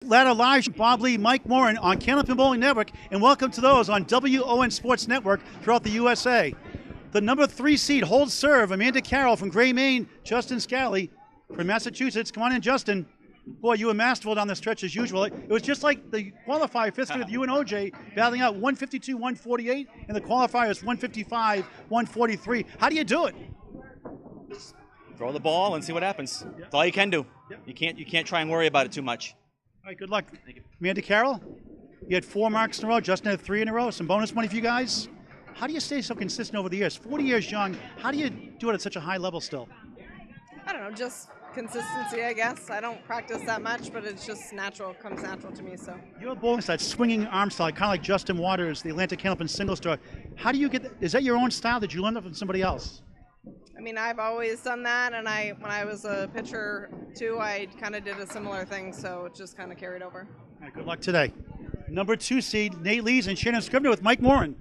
Ladder Live, Bob Lee, Mike Morin on Candlepin Bowling Network, and welcome to those on WON Sports Network throughout the USA. The number 3 seed holds serve, Amanda Carroll from Gray, Maine, Justin Scali from Massachusetts. Come on in, Justin. Boy, you were masterful down the stretch as usual. It was just like the qualifier, fifth with you and OJ, battling out 152, 148, and the qualifier is 155, 143. How do you do it? Throw the ball and see what happens. Yep. That's all you can do. Yep. You can't try and worry about it too much. All right, good luck. Thank you. Amanda Carroll, you had 4 marks in a row. Justin had 3 in a row. Some bonus money for you guys. How do you stay so consistent over the years? 40 years young. How do you do it at such a high level still? I don't know, just consistency, I guess. I don't practice that much, but it's just natural. It comes natural to me. So you're a bowling style, swinging arm style, kind of like Justin Waters, the Atlantic Candlepin single star. How do you get? Is that your own style? Did you learn that from somebody else? I mean, I've always done that, and when I was a pitcher too, I kind of did a similar thing, so it just kind of carried over. All right, good luck today. Number 2 seed Nate Lees and Shannon Scribner with Mike Morin.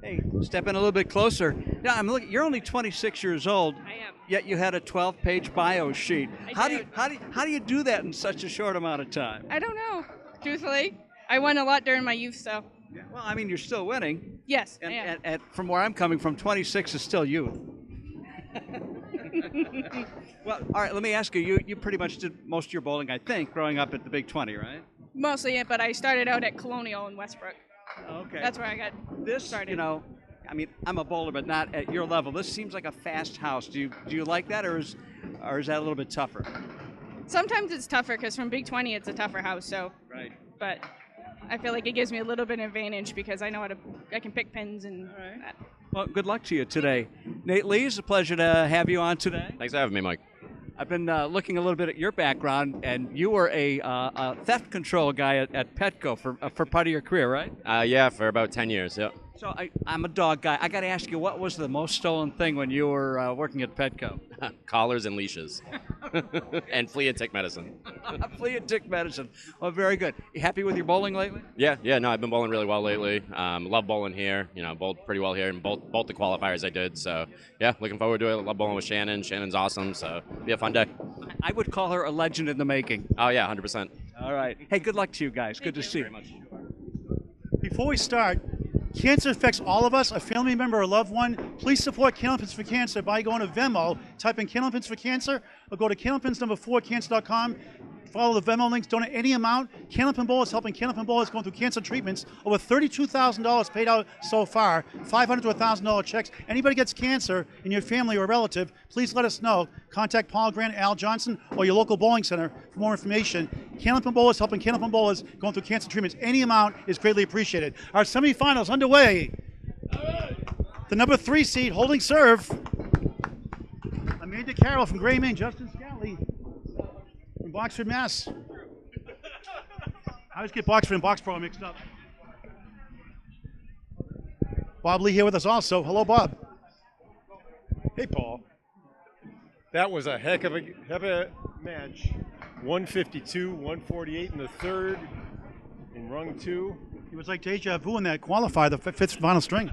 Hey, step in a little bit closer. Yeah, I'm looking. You're only 26 years old. I am. Yet you had a 12-page bio sheet. How do you do that in such a short amount of time? I don't know. Truthfully, I won a lot during my youth, so. Yeah, well, I mean, you're still winning. Yes, and, I am. and from where I'm coming from, 26 is still youth. Well, all right. Let me ask you. You pretty much did most of your bowling, I think, growing up at the Big 20, right? Mostly, but I started out at Colonial in Westbrook. Okay. That's where I got started. You know, I mean, I'm a bowler, but not at your level. This seems like a fast house. Do you like that, or is that a little bit tougher? Sometimes it's tougher because from Big 20 it's a tougher house. So. Right. But I feel like it gives me a little bit of advantage because I know I can pick pins and that. Well, good luck to you today. Nate Lees, a pleasure to have you on today. Thanks for having me, Mike. I've been looking a little bit at your background, and you were a theft control guy at Petco for part of your career, right? Yeah, for about 10 years, yeah. So I'm a dog guy. I got to ask you, what was the most stolen thing when you were working at Petco? Collars and leashes. And flea and tick medicine. Flea and tick medicine. Well, very good. You happy with your bowling lately? Yeah, no, I've been bowling really well lately. Love bowling here. You know, bowled pretty well here in both the qualifiers I did. So, yeah, looking forward to it. Love bowling with Shannon. Shannon's awesome, so it'll be a fun day. I would call her a legend in the making. Oh, yeah, 100%. All right. Hey, good luck to you guys. Good to see you. Very much. Before we start, cancer affects all of us, a family member or loved one. Please support Candlepins for Cancer by going to Venmo, type in Candlepins for Cancer, or go to candlepins4cancer.com. Follow the Venmo links, donate any amount. Candlepin Bowl is helping Candlepin Bowlers going through cancer treatments. Over $32,000 paid out so far, $500 to $1,000 checks. Anybody gets cancer in your family or relative, please let us know. Contact Paul Grant, Al Johnson, or your local bowling center for more information. Candlepin Bowl is helping Candlepin Bowlers going through cancer treatments. Any amount is greatly appreciated. Our semifinals underway. The number 3 seed holding serve, Amanda Carroll from Gray, Maine, Justin Scali from Boxford, Mass. I always get Boxford and Boxborough mixed up. Bob Lee here with us also. Hello, Bob. Hey, Paul. That was a heck of a match. 152, 148 in the third, in rung 2. It was like deja vu in that qualifier, the 5th final string.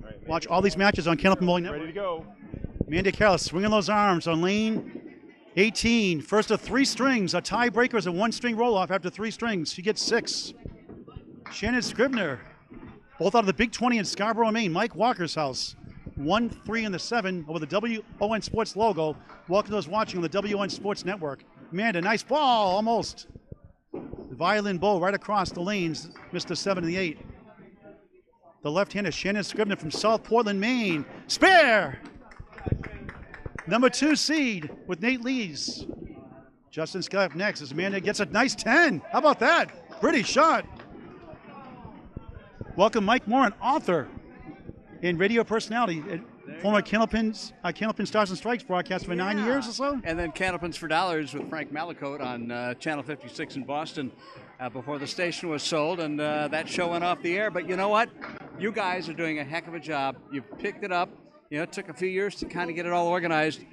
Right, watch all these matches on Candlepin Bowling Network. Ready to go. Amanda Carroll swinging those arms on lane 18. First of 3 strings. A tiebreaker is a 1-string roll-off after 3 strings. She gets 6. Shannon Scribner, both out of the Big 20 in Scarborough, Maine. Mike Walker's house. 1, 3, and the 7 over the WON Sports logo. Welcome to those watching on the WON Sports Network. Amanda, nice ball, almost. The violin bow right across the lanes. Missed the 7 and the 8. The left-hander, Shannon Scribner from South Portland, Maine. Spare! Number 2 seed with Nate Lees. Justin Scali up next as Amanda gets a nice 10. How about that? Pretty shot. Welcome Mike Morin, author and radio personality. Former Candlepin Stars and Strikes broadcast for 9 years or so. And then Candlepins for Dollars with Frank Malicote on Channel 56 in Boston before the station was sold, and that show went off the air. But you know what? You guys are doing a heck of a job. You've picked it up. You know, it took a few years to kind of get it all organized.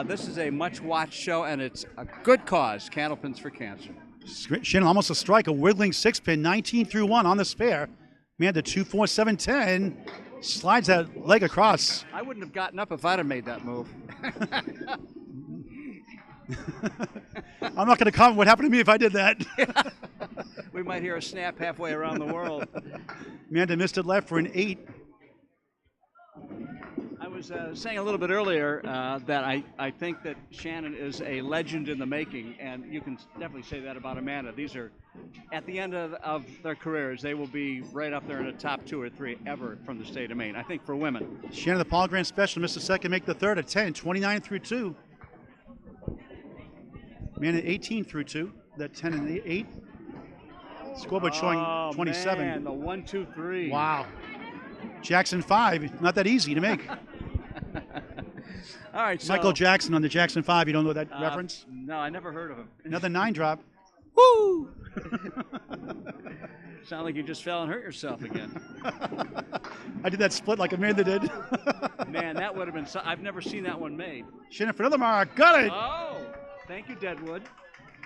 This is a much-watched show, and it's a good cause, Candlepins for Cancer. Shannon almost a strike, a wiggling 6-pin, 19 through 1 on the spare. Man, the 2, 4, 7, 10. Slides that leg across. I wouldn't have gotten up if I'd have made that move. I'm not going to comment what happened to me if I did that. We might hear a snap halfway around the world. Amanda missed it left for an 8. I was saying a little bit earlier that I think that Shannon is a legend in the making, and you can definitely say that about Amanda. These are, at the end of their careers, they will be right up there in the top 2 or 3 ever from the state of Maine, I think, for women. Shannon, the Paul Grant special, missed the second, make the third at 10, 29 through 2. Amanda 18 through 2, that 10 and 8. Scoreboard showing 27. Man, the 1, 2, 3. Wow. Jackson 5, not that easy to make. All right, so Michael Jackson on the Jackson 5, you don't know that reference? No, I never heard of him. Another 9 drop. Woo! Sound like you just fell and hurt yourself again. I did that split like Amanda did. Man, that would have been I've never seen that one made. Shannon for another mark. Got it! Oh, thank you, Deadwood.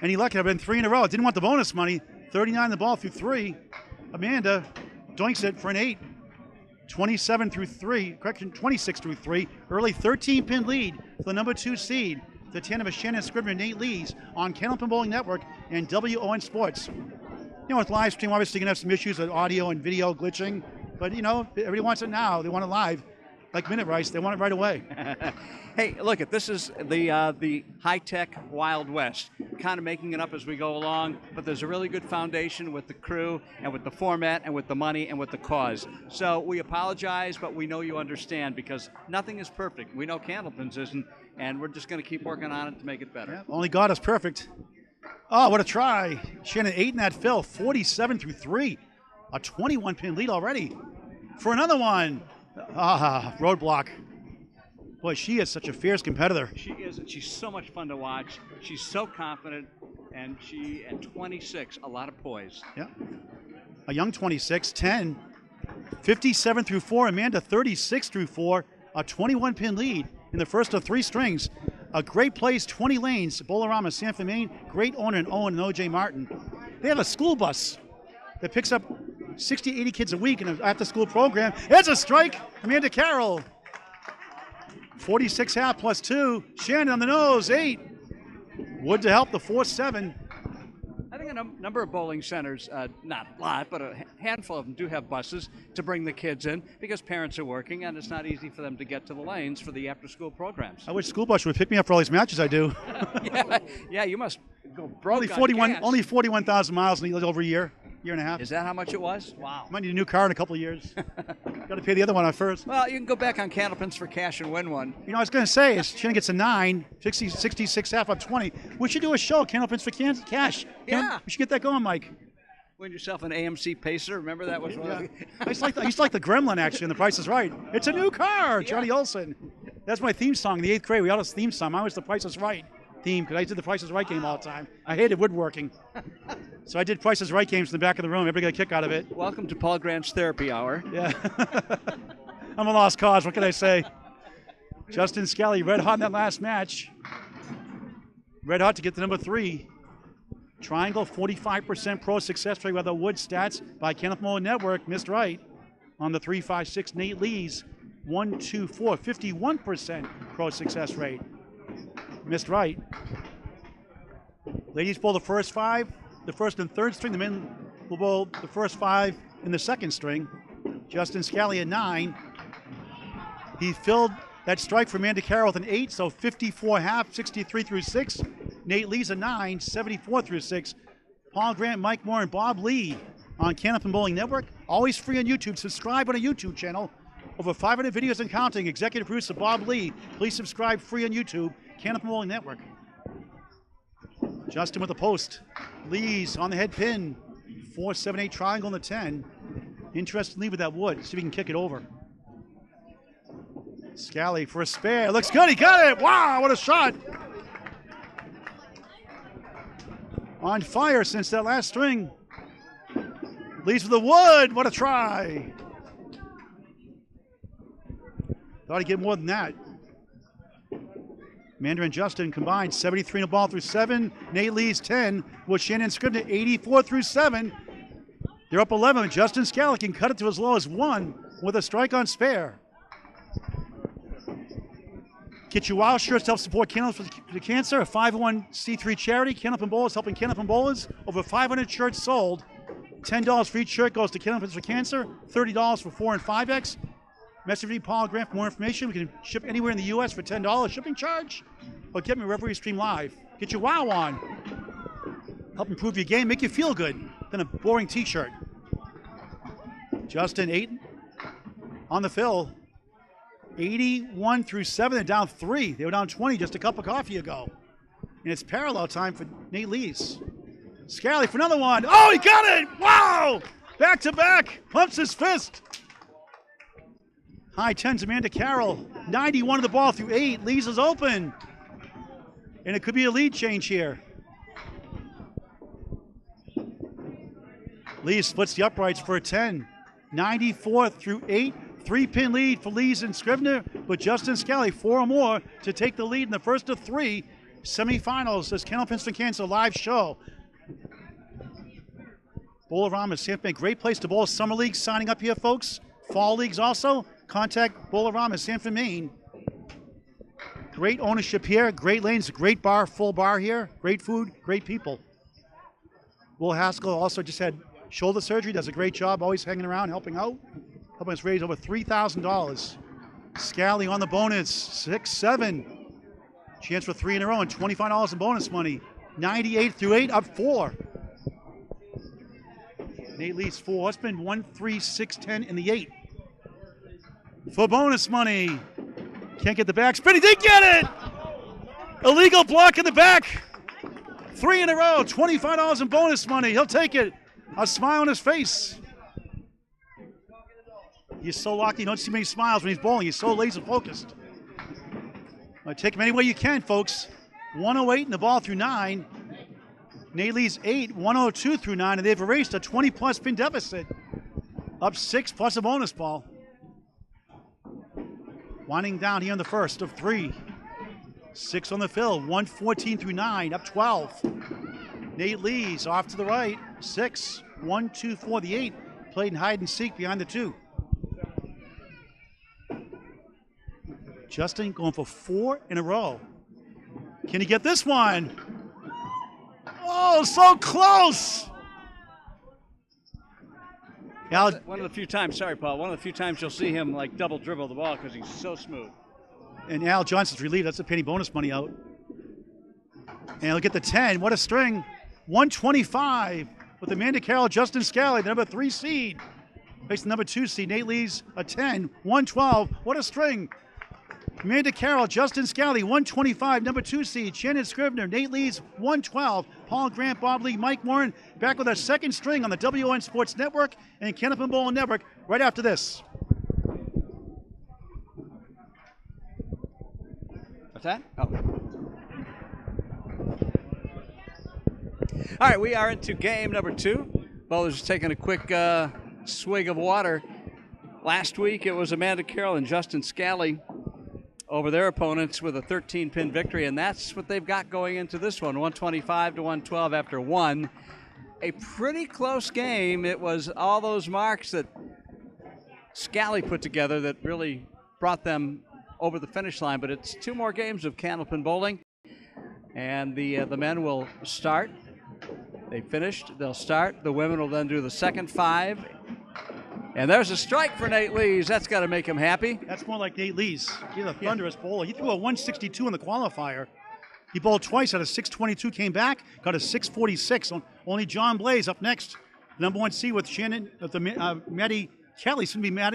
Any luck? I've been 3 in a row. Didn't want the bonus money. 39 the ball through 3. Amanda doinks it for an 8. 27 through 3, correction, 26 through 3. Early 13-pin lead for the number 2 seed. The tandem of Shannon Scribner Nate Lees on Candlepin Bowling Network and WON Sports. You know, with live stream, obviously you're going to have some issues with audio and video glitching, but you know, everybody wants it now. They want it live. Like Minute Rice, they want it right away. Hey, look, this is the high-tech Wild West, kind of making it up as we go along, but there's a really good foundation with the crew and with the format and with the money and with the cause. So we apologize, but we know you understand because nothing is perfect. We know Candlepins isn't, and we're just going to keep working on it to make it better. Yeah, only God is perfect. Oh, what a try. Shannon 8 in that fill, 47 through 3. A 21-pin lead already. For another one. Roadblock. Boy, she is such a fierce competitor. She is, and she's so much fun to watch. She's so confident, and she, at 26, a lot of poise. Yeah. A young 26, 10. 57 through 4. Amanda 36 through 4. A 21-pin lead in the first of 3 strings. A great place, 20 lanes. Bolorama, Sanford, Maine. Great owner in Owen and O.J. Martin. They have a school bus that picks up 60, 80 kids a week in an after-school program. It's a strike. Amanda Carroll. 46 half plus 2. Shannon on the nose, 8. Wood to help the 4-7. I think a number of bowling centers, not a lot, but a handful of them do have buses to bring the kids in because parents are working and it's not easy for them to get to the lanes for the after-school programs. I wish school bus would pick me up for all these matches I do. yeah, you must go broke only 41,000 miles in over a year and a half. Is that how much it was? Wow. Might need a new car in a couple of years. Got to pay the other one off first. Well, you can go back on Candlepins for cash and win one. You know, I was going to say, is Shannon gets a 9, 66 half up 20. We should do a show, Candlepins for cash. Yeah. We should get that going, Mike. Win yourself an AMC Pacer. Remember that was one of the... I used to like the Gremlin, actually, in The Price is Right. It's a new car, Johnny Olson. That's my theme song in the 8th grade. We had a theme song. Mine was The Price is Right theme because I did The Price is Right game all the time. I hated woodworking. So I did Price is Right games in the back of the room. Everybody got a kick out of it. Welcome to Paul Grant's Therapy Hour. Yeah. I'm a lost cause. What can I say? Justin Scali, red hot in that last match. Red hot to get to number 3. Triangle, 45% pro success rate with the Wood stats by Candlepin Bowling Network. Missed right on the 3-5-6 Nate Lees. 1-2-4, 51% pro success rate. Missed right. Ladies bowl the first 5, the first and third string. The men will bowl the first 5 in the second string. Justin Scali at 9. He filled that strike for Amanda Carroll with an 8, so 54 half, 63 through 6. Nate Lees a 9, 74 through 6. Paul Grant, Mike Morin, Bob Lee on Candlepin Bowling Network. Always free on YouTube. Subscribe on a YouTube channel. Over 500 videos and counting. Executive producer Bob Lee. Please subscribe free on YouTube. Candlepin Bowling Network. Justin with the post. Lees on the head pin. 4-7-8 triangle in the 10. Interested lead with that wood. See if he can kick it over. Scali for a spare. Looks good. He got it. Wow, what a shot. On fire since that last string. Leads with the wood. What a try. Thought he'd get more than that. Amanda and Justin combined 73 in the ball through 7. Nate Lees 10 with Shannon Scribner 84 through 7. They're up 11. Justin Scali can cut it to as low as 1 with a strike on spare. Get your wild shirts to help support Candlepin for Cancer, a 501c3 charity. Candlepin Bowlers helping Candlepin Bowlers. Over 500 shirts sold. $10 for each shirt goes to Candle Pins for Cancer. $30 for 4 and 5X. Message me, Paul Grant, for more information. We can ship anywhere in the U.S. for $10 shipping charge. Or get me wherever you stream live. Get your wow on. Help improve your game, make you feel good than a boring t-shirt. Justin 8 on the fill. 81 through 7, they're down 3. They were down 20 just a cup of coffee ago. And it's parallel time for Nate Lees. Scali for another one. Oh, he got it! Wow! Back to back. Pumps his fist. High 10s, Amanda Carroll. 91 of the ball through 8. Lees is open. And it could be a lead change here. Lees splits the uprights for a 10. 94 through 8. 3-pin lead for Lees and Scribner, but Justin Scali 4 or more to take the lead in the first of 3 semifinals. This Candle Pins for Cancer live show. Bowl-A-Rama, Santa Fe, great place to bowl. Summer leagues signing up here, folks. Fall leagues also. Contact Bowl-A-Rama, Santa Fe, Maine. Great ownership here, great lanes, great bar, full bar here. Great food, great people. Will Haskell also just had shoulder surgery, does a great job, always hanging around, helping out. Helping us raise over $3,000. Scali on the bonus, 6-7. Chance for 3 in a row and $25 in bonus money. 98 through 8, up 4. Nate Lees 4. It's been 1, 3, 6, 10 in the 8. For bonus money. Can't get the back spin. He did get it! Illegal block in the back. 3 in a row, $25 in bonus money. He'll take it. A smile on his face. He's so lucky. You don't see many smiles when he's bowling. He's so laser focused. Take him any way you can, folks. 108 in the ball through 9. Nate Lees 8, 102 through 9, and they've erased a 20-plus pin deficit. Up 6 plus a bonus ball. Winding down here in the first of 3. 6 on the fill, 114 through 9, up 12. Nate Lees off to the right, 6, 1, 2, 4, the 8. Played in hide and seek behind the 2. Justin going for 4 in a row. Can he get this one? Oh, so close! Al, One of the few times, sorry, Paul, one of the few times you'll see him like double dribble the ball because he's so smooth. and Al Johnson's relieved. That's a penny bonus money out. And he'll get the 10. What a string. 125 with Amanda Carroll Justin Scali, the number 3 seed. Facing the number 2 seed, Nate Lees, a 10. 112. What a string. Amanda Carroll, Justin Scali, 125, number 2 seed. Shannon Scribner, Nate Lees, 112. Paul Grant, Bob Lee, Mike Morin, back with our second string on the WON Sports Network and Candlepin Bowling Network right after this. What's that? Oh. All right, we are into game number 2. Bowlers taking a quick swig of water. Last week it was Amanda Carroll and Justin Scali over their opponents with a 13-pin victory, and that's what they've got going into this one, 125 to 112 after 1. A pretty close game. It was all those marks that Scali put together that really brought them over the finish line, but it's 2 more games of Candlepin bowling, and the men will start. They finished, they'll start. The women will then do the second 5. And there's a strike for Nate Lees. That's got to make him happy. That's more like Nate Lees. He's a thunderous bowler. He threw a 162 in the qualifier. He bowled twice, had a 622, came back, got a 646. Only John Blais up next. Number 1 seed with Shannon, the Maddy Kelly, soon to be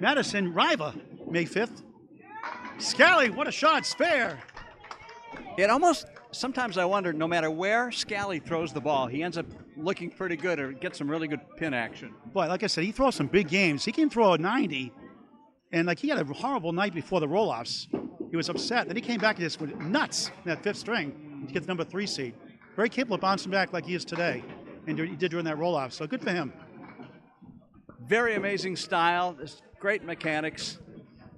Madison Riva, May 5th. Scali, what a shot, spare. It almost, sometimes I wonder, no matter where Scali throws the ball, he ends up looking pretty good or gets some really good pin action. Boy, like I said, he throws some big games. He can throw a 90, and like he had a horrible night before the roll-offs. He was upset. Then he came back and just went nuts in that 5th string to get the number 3 seed. Very capable of bouncing back like he is today, and he did during that roll-off, so good for him. Very amazing style, great mechanics.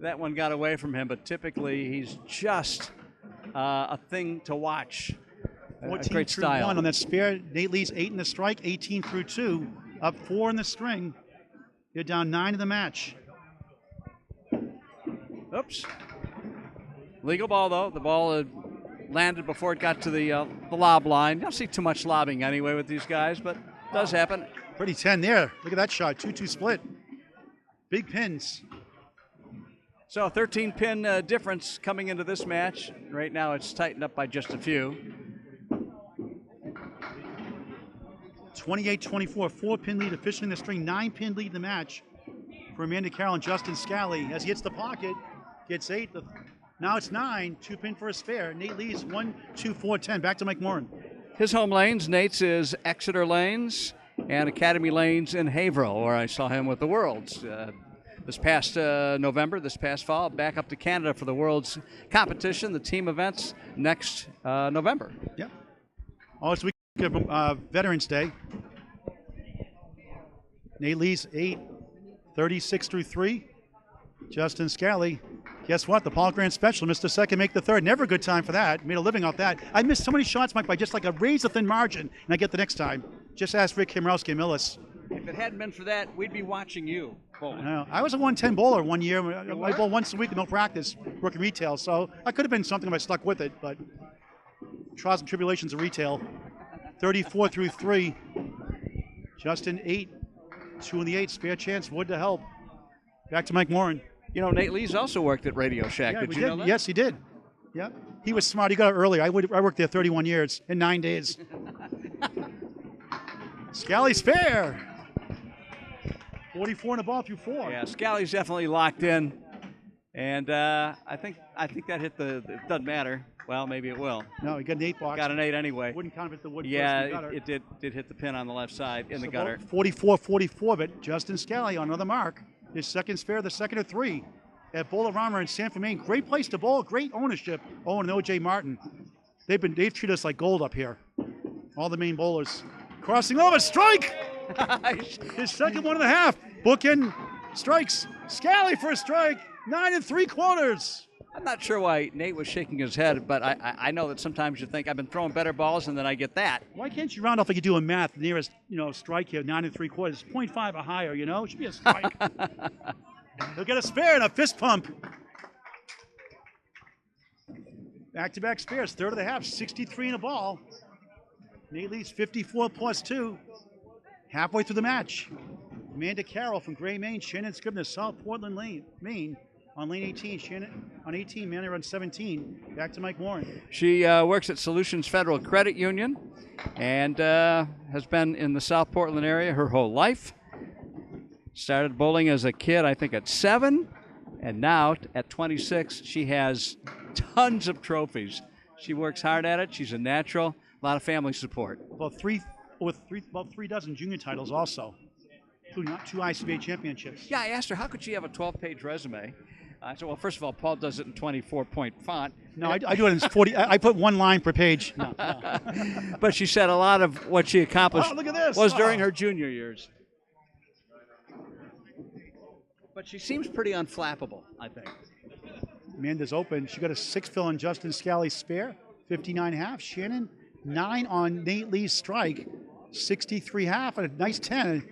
That one got away from him, but typically he's just a thing to watch. 14 great through style. 1 on that spare. Nate Lees 8 in the strike, 18 through 2, up 4 in the string. You're down 9 in the match. Oops. Legal ball, though. The ball landed before it got to the lob line. You don't see too much lobbing anyway with these guys, but Does happen. Pretty 10 there. Look at that shot. 2-2 split. Big pins. So a 13-pin difference coming into this match. Right now it's tightened up by just a few. 28-24, 4-pin lead officially in the string, 9-pin lead in the match for Amanda Carroll and Justin Scali. As he hits the pocket, gets 8. Now it's 9, 2-pin for a spare. Nate Lees, 1, 2, 4, 10. Back to Mike Morin. His home lanes, Nate's is Exeter Lanes and Academy Lanes in Haverhill, where I saw him with the Worlds. This past November, this past fall, back up to Canada for the Worlds competition, the team events next November. Yep. Oh, it's week of Veterans Day. Nate Lees, 8, 36 through 3. Justin Scali, guess what? The Paul Grant Special missed the second, make the third. Never a good time for that. Made a living off that. I missed so many shots, Mike, by just like a razor-thin margin, and I get the next time. Just ask Rick Kimrowski and Millis. If it hadn't been for that, we'd be watching you. I was a 110 bowler one year. I bowled once a week with no practice, working retail, so I could have been something if I stuck with it, but trials and tribulations of retail. 34 through 3. Justin, 8, 2 in the 8. Spare chance, Wood to help. Back to Mike Morin. You know, Nate Lees also worked at Radio Shack. Yeah, did you know that? Yes, he did. Yeah, he was smart. He got out early. I worked there 31 years in 9 days. Scali's fair. 44 in the ball through 4. Yeah, Scali's definitely locked in, and I think that hit the. It doesn't matter. Well, maybe it will. No, he got an 8 box. Got an 8 anyway. Wouldn't count if the wood. Yeah, it did hit the pin on the left side in the gutter. 44-44, but Justin Scali on another mark. His second spare, the second of 3 at Bolorama in Sanford, Maine. Great place to bowl. Great ownership. Owen and O.J. Martin. They've treated us like gold up here. All the Maine bowlers. Crossing over, strike! His second 1.5. Bookend strikes. Scali for a strike. 9 3/4. I'm not sure why Nate was shaking his head, but I know that sometimes you think I've been throwing better balls and then I get that. Why can't you round off like you do in math? The nearest, strike here, 9 3/4. 0.5 or higher, It should be a strike. He'll get a spare and a fist pump. Back-to-back spares, third of the half, 63 in a ball. Nate Lees 54 plus 2. Halfway through the match. Amanda Carroll from Gray, Maine. Shannon Scribner, South Portland, Maine. On lane 18, Shannon on 18, Manny on 17. Back to Mike Morin. She works at Solutions Federal Credit Union and has been in the South Portland area her whole life. Started bowling as a kid, I think, at 7, and now at 26, she has tons of trophies. She works hard at it. She's a natural. A lot of family support. About three dozen junior titles also, including 2 ICBA championships. Yeah, I asked her, how could she have a 12-page resume? I said, well, first of all, Paul does it in 24-point font. No, I do it in 40. I put 1 line per page. No. But she said a lot of what she accomplished look at this. was during her junior years. But she seems pretty unflappable, I think. Amanda's open. She got a 6 fill on Justin Scali's spare, 59.5. Shannon, 9 on Nate Lee's strike, 63.5, and a nice 10.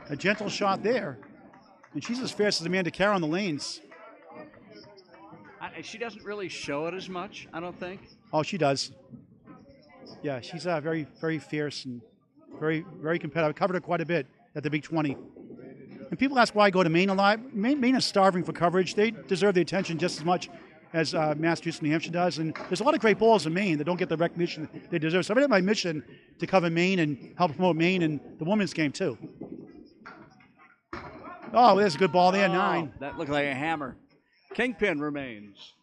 A gentle shot there. And she's as fast as Amanda Carroll on the lanes. She doesn't really show it as much, I don't think. Oh, she does. Yeah, she's very, very fierce and very, very competitive. I covered her quite a bit at the Big 20. And people ask why I go to Maine a lot. Maine is starving for coverage. They deserve the attention just as much as Massachusetts, New Hampshire does. And there's a lot of great bowlers in Maine that don't get the recognition they deserve. So I made it my mission to cover Maine and help promote Maine and the women's game, too. Oh, there's a good ball there, 9. That looked like a hammer. Kingpin remains.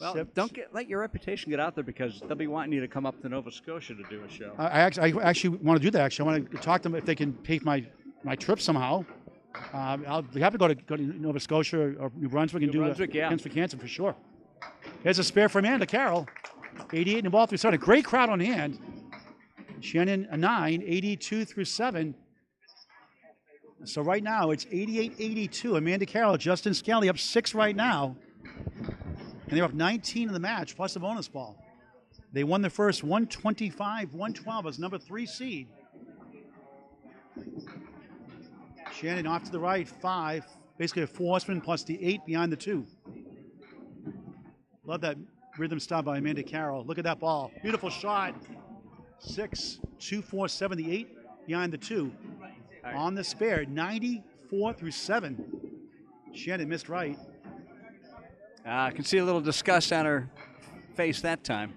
Well, don't let your reputation get out there because they'll be wanting you to come up to Nova Scotia to do a show. I actually want to do that, actually. I want to talk to them if they can pay for my trip somehow. I'll be happy to go to Nova Scotia or New Brunswick and do Hands for Cancer for sure. There's a spare for Amanda Carroll. 88 in the ball through 7. A great crowd on hand. Shannon, a 9, 82 through 7. So right now it's 88-82. Amanda Carroll, Justin Scali up 6 right now. And they're up 19 in the match, plus a bonus ball. They won the first 125-112 as number 3 seed. Shannon off to the right, 5. Basically a 4 horseman plus the 8 behind the 2. Love that rhythm stop by Amanda Carroll. Look at that ball. Beautiful shot. 6. 2-4-7, the 8 behind the 2. On the spare, 94 through 7. Shannon missed right. I can see a little disgust on her face that time.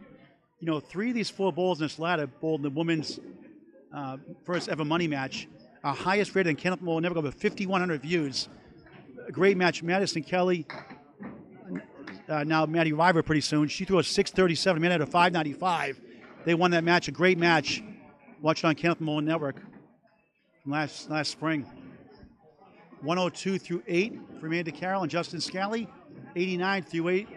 You know, 3 of these 4 bowls in this ladder bowled in the women's first ever money match. Our highest rated in Canada will never go over 5,100 views. A great match. Maddy Kelly, now Maddie River pretty soon. She threw a 637. Amanda had a 595. They won that match. A great match. Watched on Canada Network from last spring. 102 through 8 for Amanda Carroll and Justin Scali. 89 through 8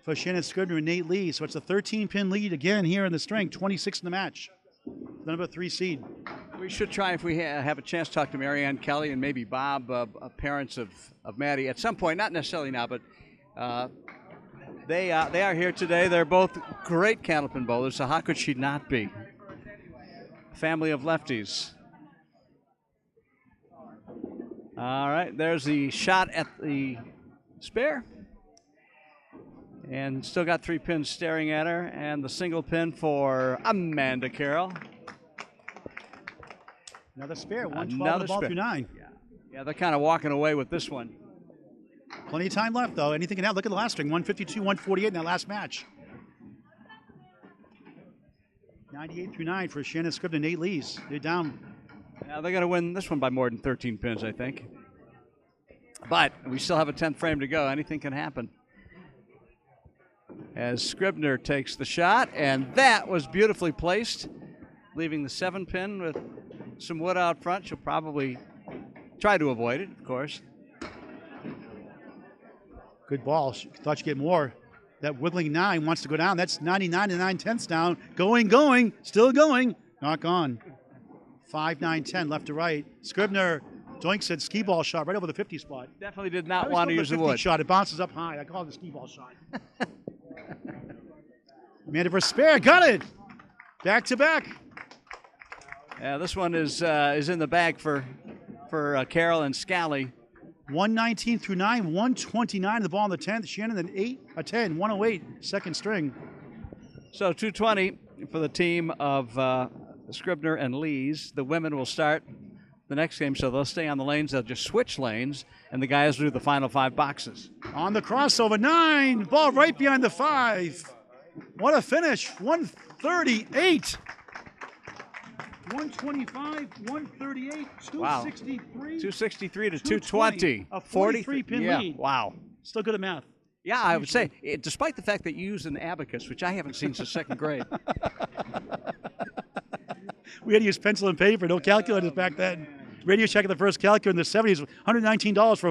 for Shannon Scribner and Nate Lees. So it's a 13-pin lead again here in the string. 26 in the match. The number 3 seed. We should try, if we have a chance, to talk to Marianne Kelly and maybe Bob, parents of Maddie, at some point. Not necessarily now, but they are here today. They're both great candlepin bowlers, so how could she not be? Family of lefties. All right, there's the shot at the spare. And still got 3 pins staring at her, and the single pin for Amanda Carroll. Another spare, 112 the ball through 9. Yeah, they're kind of walking away with this one. Plenty of time left, though. Anything can happen. Look at the last string, 152, 148 in that last match. 98 through 9 for Shannon Scribner and Nate Lees. They're down. Yeah, they're going to win this one by more than 13 pins, I think. But we still have a 10th frame to go. Anything can happen. As Scribner takes the shot, and that was beautifully placed, leaving the 7-pin with some wood out front. She'll probably try to avoid it, of course. Good ball. She thought she'd get more. That whittling 9 wants to go down. That's 99 and 9/10 down. Going, still going. Not gone. 5, 9, 10 left to right. Scribner doinks it, skee ball shot right over the 50 spot. Definitely did not want to use the wood. Shot. It bounces up high. I call it the skee ball shot. Amanda for spare. Got it. Back to back. Yeah, this one is in the bag for Carroll and Scali. 119 through 9, 129 the ball in the 10th. Shannon an 10, 108 second string. So 220 for the team of Scribner and Lees. The women will start the next game, so they'll stay on the lanes. They'll just switch lanes, and the guys will do the final 5 boxes. On the crossover, 9, ball right behind the 5. What a finish, 138. 125, 138, 263. Wow. 263 to 220. A 43-pin lead. Wow. Still good at math. Yeah, I would say, despite the fact that you use an abacus, which I haven't seen since 2nd grade. We had to use pencil and paper, no calculators back then. Radio Shack at the first calculator in the 70s, $119 for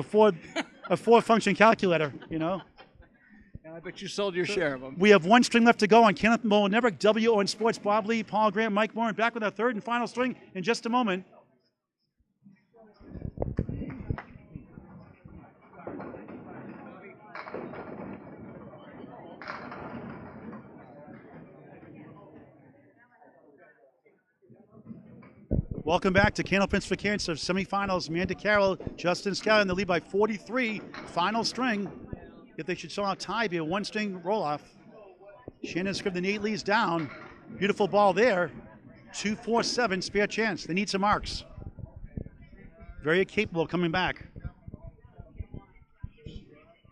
a 4-function calculator, you know. I bet you sold your share of them. We have 1 string left to go on Kenneth Bowen Network, WON Sports, Bob Lee, Paul Graham, Mike Morin, back with our 3rd and final string in just a moment. Welcome back to Candlepins for Cancer semifinals. Amanda Carroll, Justin Scali in the lead by 43. Final string. If they should somehow tie, be a 1-string roll-off. Shannon Scribner Nate Lees down. Beautiful ball there. 2-4-7, spare chance. They need some marks. Very capable of coming back.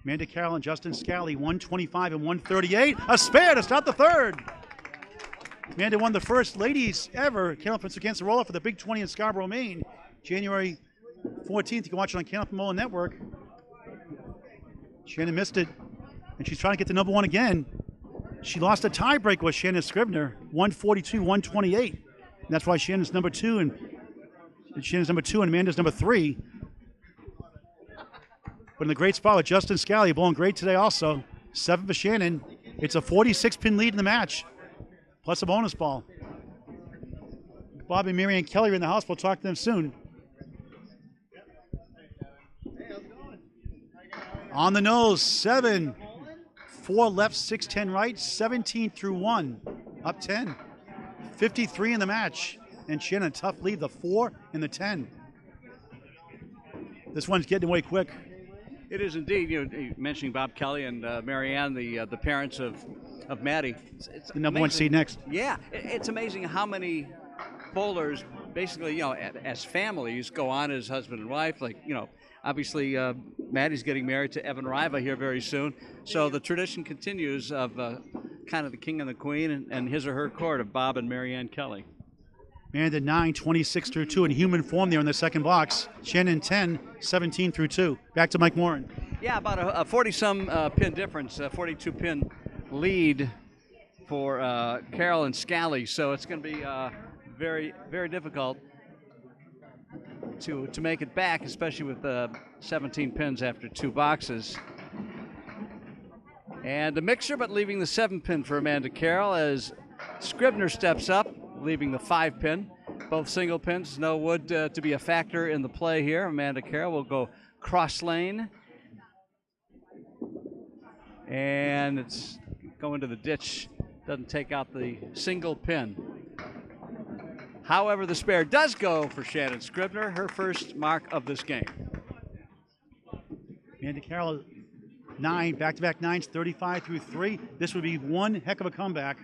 Amanda Carroll and Justin Scali, 125 and 138. A spare to start the 3rd. Amanda won the first ladies ever Candlepins for Cancer roll-off for the Big 20 in Scarborough, Maine. January 14th. You can watch it on Candlepin Network. Shannon missed it, and she's trying to get to number 1 again. She lost a tiebreak with Shannon Scribner, 142, 128. And that's why Shannon's number 2 and Amanda's number 3. But in the great spot with Justin Scali, bowling great today also. 7 for Shannon. It's a 46-pin lead in the match, plus a bonus ball. Bob and Marianne Kelly are in the house. We'll talk to them soon. On the nose, 7, 4 left, 6, 10 right, 17 through 1, up 10. 53 in the match, and Shannon, tough lead, the 4 and the 10. This one's getting away quick. It is indeed. You know, mentioning Bob Kelly and Marianne, the parents of Maddie. It's the number 1 seed next. Yeah, it's amazing how many bowlers basically, as families go on as husband and wife. Like, obviously Maddy's getting married to Evan Riva here very soon. So the tradition continues of kind of the king and the queen and his or her court of Bob and Marianne Kelly. Amanda 9, 26 through 2 in human form there in the second box. Shannon 10, 17 through 2. Back to Mike Morin. Yeah, about a 40-some pin difference, 42-pin lead for Carroll and Scali. So it's going to be very, very difficult to make it back, especially with 17 pins after 2 boxes. And a mixer, but leaving the 7-pin for Amanda Carroll as Scribner steps up, leaving the 5-pin. Both single pins, no wood to be a factor in the play here. Amanda Carroll will go cross lane. And it's going to the ditch. Doesn't take out the single pin. However, the spare does go for Shannon Scribner, her first mark of this game. Amanda Carroll 9, back-to-back 9s, 35 through 3. This would be one heck of a comeback.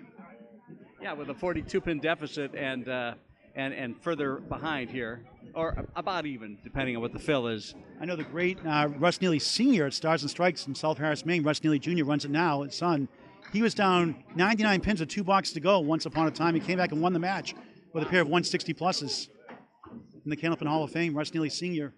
Yeah, with a 42-pin deficit and further behind here, or about even, depending on what the fill is. I know the great Russ Neely Sr. at Stars and Strikes in South Harris, Maine. Russ Neely Jr. runs it now, his son. He was down 99 pins with 2 boxes to go once upon a time. He came back and won the match with a pair of 160 pluses in the Candlepin Hall of Fame. Russ Neely Sr.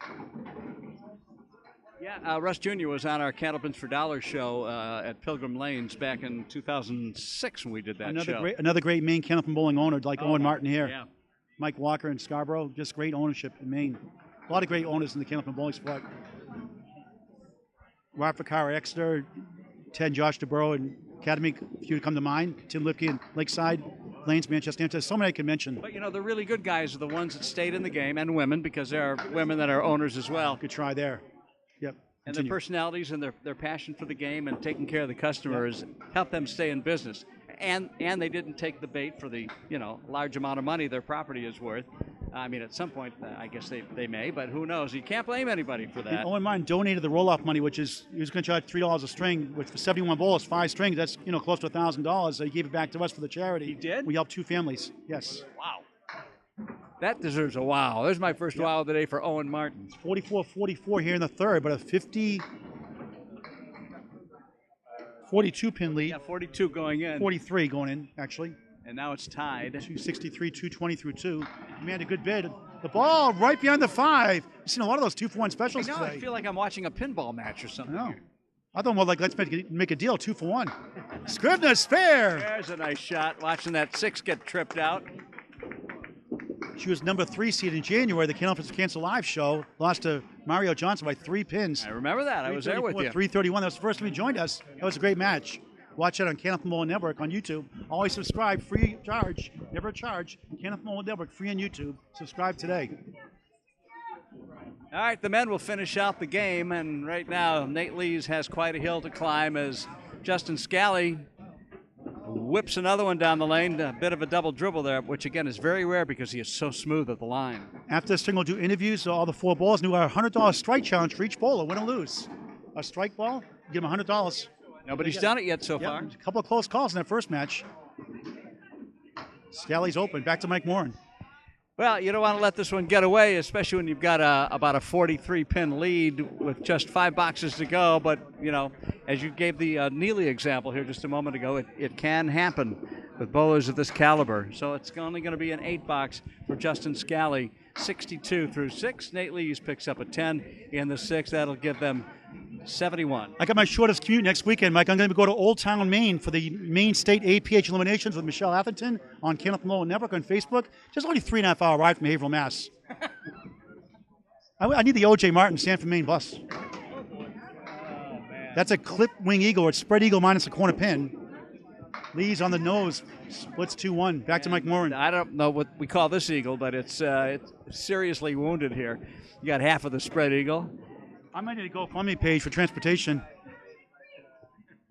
Yeah, Russ Jr. was on our Candlepins for Dollars show at Pilgrim Lanes back in 2006 when we did that show. Another great Maine Candlepin bowling owner like Owen Martin here. Yeah. Mike Walker in Scarborough, just great ownership in Maine. A lot of great owners in the Candlepin bowling sport. Rob Ficara, Exeter, Ted Josh DeBurrow and Academy, if you come to mind. Tim Lipke and Lakeside, Lanes, Manchester. There's so many I can mention. But, the really good guys are the ones that stayed in the game, and women, because there are women that are owners as well. Good try there. Yep. And their personalities and their passion for the game and taking care of the customers help them stay in business. And they didn't take the bait for the large amount of money their property is worth. I mean, at some point, I guess they may, but who knows? You can't blame anybody for that. And Owen Martin donated the roll-off money, which is he was going to charge $3 a string, which for 71 bowls, 5 strings. That's close to $1,000. So he gave it back to us for the charity. He did? We helped 2 families. Yes. Wow. That deserves a wow. There's my first wow of the day for Owen Martin. 44-44 here in the third, but a 42-pin lead. Yeah, 42 going in. 43 going in, actually. And now it's tied. 263, 220 through 2. Amanda, good bid. The ball right behind the 5. You've seen a lot of those 2-for-1 specials today. I feel like I'm watching a pinball match or something. I know. I thought more like let's make a deal, 2-for-1. Scribner spare. There's a nice shot. Watching that 6 get tripped out. She was number 3 seed in January, the Candlepins Cancer Live show. Lost to Mario Johnson by 3 pins. I remember that. I was there with you. 331. That was the first time he joined us. That was a great match. Watch it on Candlepin Bowling Network on YouTube. Always subscribe, free charge, never a charge. Candlepin Bowling Network, free on YouTube. Subscribe today. All right, the men will finish out the game, and right now Nate Lees has quite a hill to climb as Justin Scali whips another one down the lane. A bit of a double dribble there, which again is very rare because he is so smooth at the line. After this thing, we'll do interviews. So all the 4 balls, and do our $100 strike challenge for each bowler, win or lose. A strike ball, give him $100. Nobody's done it yet so far. A couple of close calls in that first match. Scali's open. Back to Mike Morin. Well, you don't want to let this one get away, especially when you've got about a 43-pin lead with just 5 boxes to go. But, as you gave the Neely example here just a moment ago, it can happen with bowlers of this caliber. So it's only going to be an 8-box for Justin Scali, 62 through 6. Nate Lees picks up a 10 in the 6. That'll give them 71. I got my shortest commute next weekend, Mike. I'm going to go to Old Town, Maine for the Maine State APH Eliminations with Michelle Atherton on Candlepin Bowling Network on Facebook. Just only 3.5-hour ride from Haverhill, Mass. I need the O.J. Martin Sanford, Maine bus. That's a clip wing eagle. It's spread eagle minus a corner pin. Lees on the nose. Splits 2-1. Back to Mike Morin. I don't know what we call this eagle, but it's seriously wounded here. You got half of the spread eagle. I might need a GoFundMe page for transportation.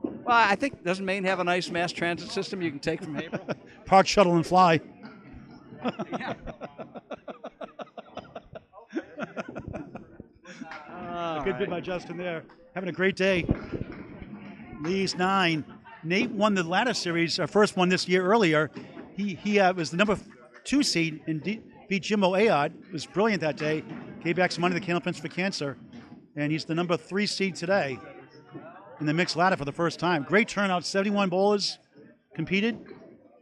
Well, I think, doesn't Maine have a nice mass transit system you can take from Haverhill? Park, shuttle, and fly. Good bit by Justin there. Having a great day. Lees 9. Nate won the ladder series, our first one this year earlier. He was the number 2 seed and beat Jimbo Ayod. It was brilliant that day. Gave back some money to Candlepins for Cancer. And he's the number 3 seed today in the mixed ladder for the first time. Great turnout. 71 bowlers competed.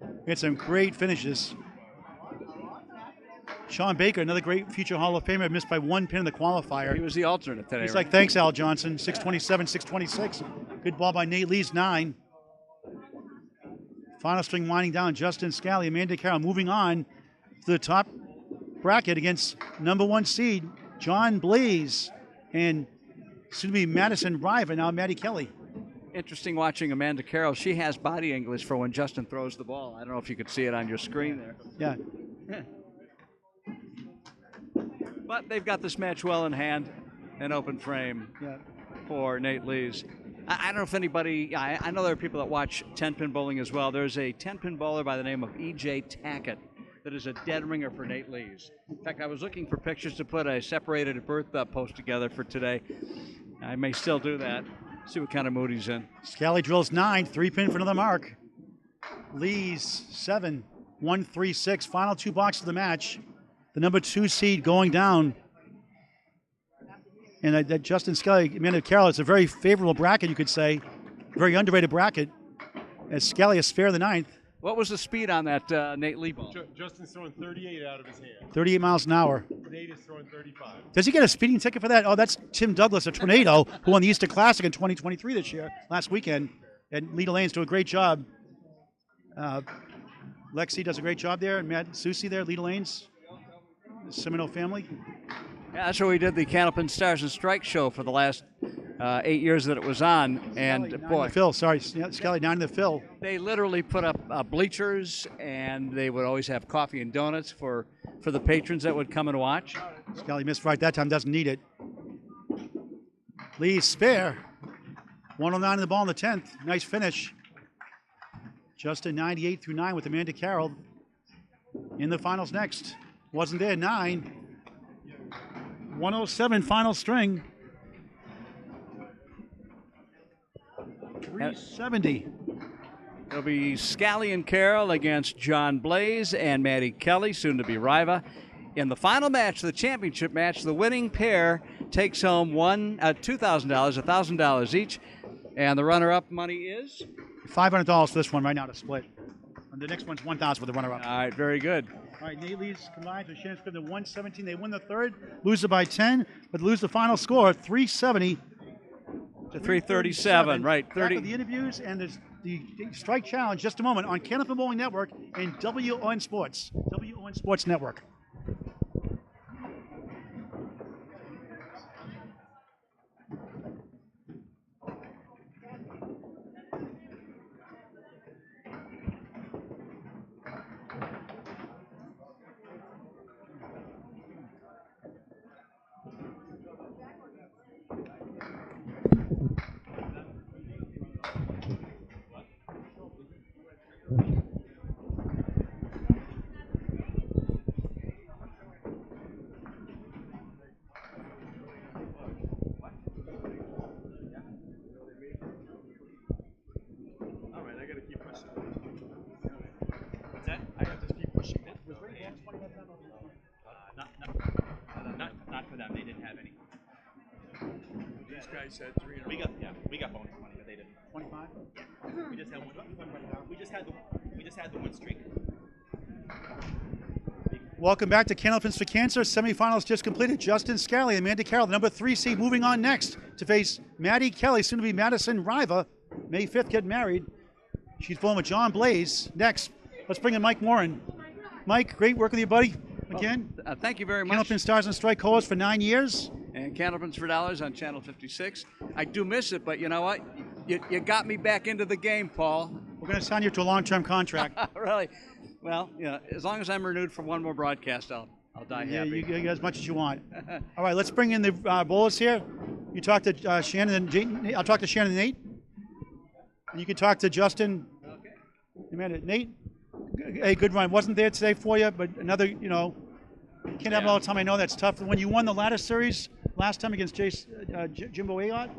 We had some great finishes. Sean Baker, another great future Hall of Famer, missed by 1 pin in the qualifier. He was the alternate today. He's right? like, thanks, Al Johnson. 627, 626. Good ball by Nate Lees, 9. Final string winding down. Justin Scali, Amanda Carroll moving on to the top bracket against number 1 seed John Blais and soon to be Madison Riva, now Maddy Kelly. Interesting watching Amanda Carroll. She has body English for when Justin throws the ball. I don't know if you could see it on your screen there. Yeah. But they've got this match well in hand, an open frame for Nate Lees. I don't know if anybody, I know there are people that watch 10-pin bowling as well. There's a 10-pin bowler by the name of E.J. Tackett that is a dead ringer for Nate Lees. In fact, I was looking for pictures to put a separated birth post together for today. I may still do that. See what kind of mood he's in. Scali drills 9, 3-pin for another mark. Lees 7, 1, 3, 6. Final 2 boxes of the match. The number 2 seed going down. And that Justin Scali, Amanda Carroll, it's a very favorable bracket, you could say. Very underrated bracket. As Scali is spare the 9th. What was the speed on that Nate Lee ball? Justin's throwing 38 out of his hand. 38 miles an hour. Nate is throwing 35. Does he get a speeding ticket for that? Oh, that's Tim Douglas, a Tornado, who won the Easter Classic in 2023 this year, last weekend. And Lita Lanes do a great job. Lexi does a great job there, and Matt Susie there, Lita Lanes, the Seminole family. Yeah, that's where we did the Candlepin Stars and Strikes show for the last 8 years that it was on. And Scali, boy, Phil, sorry, Scali 9 in the Phil. they literally put up bleachers, and they would always have coffee and donuts for the patrons that would come and watch. Scali missed right that time, doesn't need it. Lee's spare. 109 in the ball in the 10th. Nice finish. Justin 98 through 9 with Amanda Carroll in the finals next. Wasn't there, 9. 107 final string. 370. It'll be Scali and Carroll against John Blais and Maddy Kelly, soon to be Riva. In the final match, the championship match, the winning pair takes home $2,000, $1,000 each. And the runner-up money is? $500 for this one right now to split. And the next one's $1,000 for the runner-up. All right, very good. All right, Nate Lees combines with Shannon Scribner 117. They win the third, lose it by 10, but lose the final score 370 to 337. Right, 30. Back with the interviews and the strike challenge just a moment on Candlepin Bowling Network and WON Sports. WON Sports Network. Not for them. They didn't have any. These guys had 3 in a We row. got bonus money, but they didn't. 25? We just had one. We just had the win streak. Welcome back to Candlepins for Cancer. Semifinals just completed. Justin Scali and Amanda Carroll, the number 3 seed, moving on next to face Maddy Kelly, soon to be Madison Riva. May 5th, getting married. She's bowling with John Blais. Next, let's bring in Mike Morin. Mike, great work with you, buddy. Again, thank you very much. Candlepin Stars and Strike co-host for 9 years. And Candlepins for Dollars on Channel 56. I do miss it, but you know what? You got me back into the game, Paul. We're going to sign you to a long-term contract. Really? Well, you know, as long as I'm renewed for one more broadcast, I'll die Yeah, happy. you get as much as you want. All right, let's bring in the bowlers here. You talk to Shannon and Nate. I'll talk to Shannon and Nate. And you can talk to Justin. Okay. Amanda, Nate, hey, good run. Wasn't there today for you, but another, you know, can't have it all the time. I know that's tough. When you won the ladder series last time against Jimbo Ayod,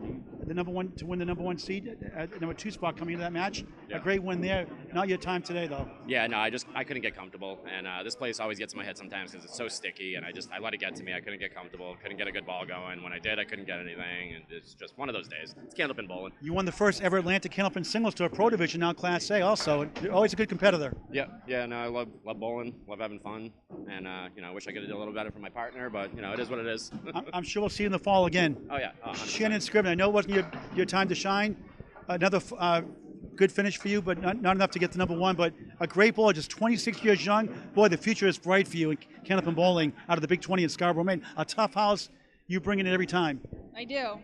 the number 1 to win the number 1 seed, number 2 spot coming into that match, a great win there. Not your time today, though. Yeah, no, I couldn't get comfortable, and this place always gets in my head sometimes because it's so sticky, and I let it get to me. I couldn't get comfortable, couldn't get a good ball going. When I did, I couldn't get anything, and it's just one of those days. It's candlepin bowling. You won the first ever Atlantic Candlepin Singles Tour Pro Division, now Class A also. And you're always a good competitor. Yeah, no, I love bowling, love having fun, and I wish I could have done a little better for my partner, but it is what it is. I'm sure we'll see you in the fall again. Oh yeah, 100%. Shannon Scribner, I know it wasn't your time to shine. Another good finish for you, but not enough to get to number one. But a great bowler, just 26 years young. Boy, the future is bright for you in candlepin bowling out of the Big 20 in Scarborough, Maine. A tough house, you bring it in every time. I do.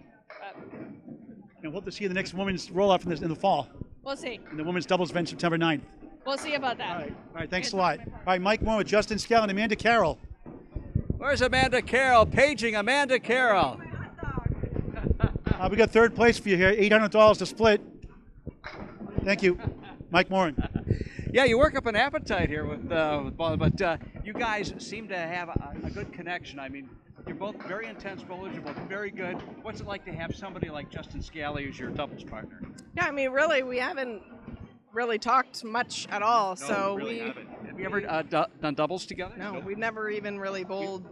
And hope to see you in the next women's roll-off in the fall. We'll see. In the women's doubles event September 9th. We'll see about that. All right, thanks a lot. All right, Mike Morin with Justin Scali and Amanda Carroll. Where's Amanda Carroll? Paging Amanda Carroll. We got third place for you here, $800 to split. Thank you, Mike Morin. Yeah, you work up an appetite here with bowling, but you guys seem to have a good connection. I mean, you're both very intense bowlers. You're both very good. What's it like to have somebody like Justin Scali who's your doubles partner? Yeah, I mean, really, we haven't really talked much at all. Have you ever done doubles together? No, we've never even really bowled.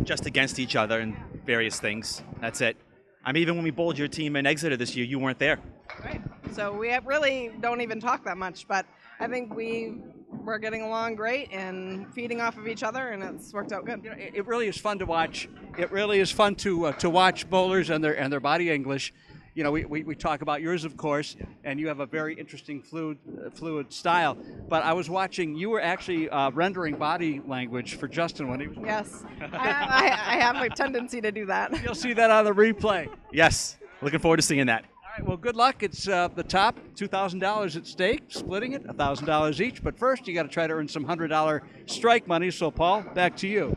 Just against each other and various things. That's it. I mean, even when we bowled your team in Exeter this year, you weren't there. Right. So we really don't even talk that much, but I think we're getting along great and feeding off of each other, and it's worked out good. It really is fun to watch. It really is fun to watch bowlers and their body English. We talk about yours, of course, and you have a very interesting fluid style. But I was watching, you were actually rendering body language for Justin when he was. Yes, I have a tendency to do that. You'll see that on the replay. Yes, looking forward to seeing that. All right, well, good luck. It's the top, $2,000 at stake, splitting it, $1,000 each. But first, you got to try to earn some $100 strike money. So, Paul, back to you.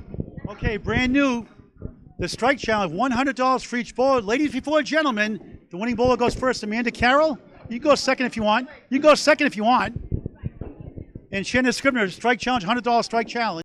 Okay, brand new. The strike challenge, $100 for each bowler. Ladies before gentlemen, the winning bowler goes first. Amanda Carroll, you can go second if you want. And Shannon Scribner, strike challenge, $100 strike challenge.